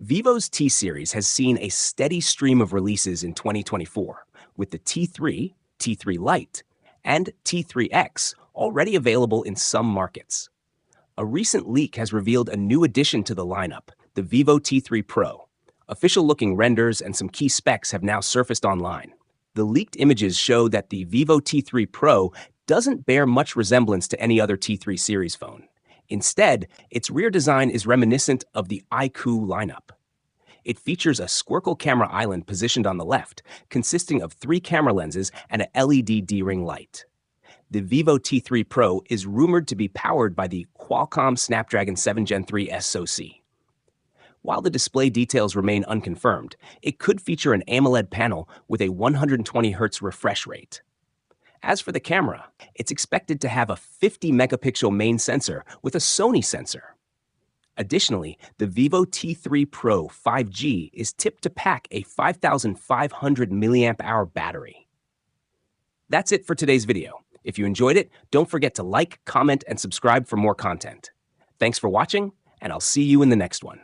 Vivo's T series has seen a steady stream of releases in 2024, with the T3, T3 Lite, and T3X already available in some markets. A recent leak has revealed a new addition to the lineup, the Vivo T3 Pro. Official-looking renders and some key specs have now surfaced online. The leaked images show that the Vivo T3 Pro doesn't bear much resemblance to any other T3 series phone. Instead, its rear design is reminiscent of the iQOO lineup. It features a squircle camera island positioned on the left, consisting of 3 camera lenses and a LED D-ring light. The Vivo T3 Pro is rumored to be powered by the Qualcomm Snapdragon 7 Gen 3 SoC. While the display details remain unconfirmed, it could feature an AMOLED panel with a 120Hz refresh rate. As for the camera, it's expected to have a 50-megapixel main sensor with a Sony sensor. Additionally, the Vivo T3 Pro 5G is tipped to pack a 5,500 mAh battery. That's it for today's video. If you enjoyed it, don't forget to like, comment, and subscribe for more content. Thanks for watching, and I'll see you in the next one.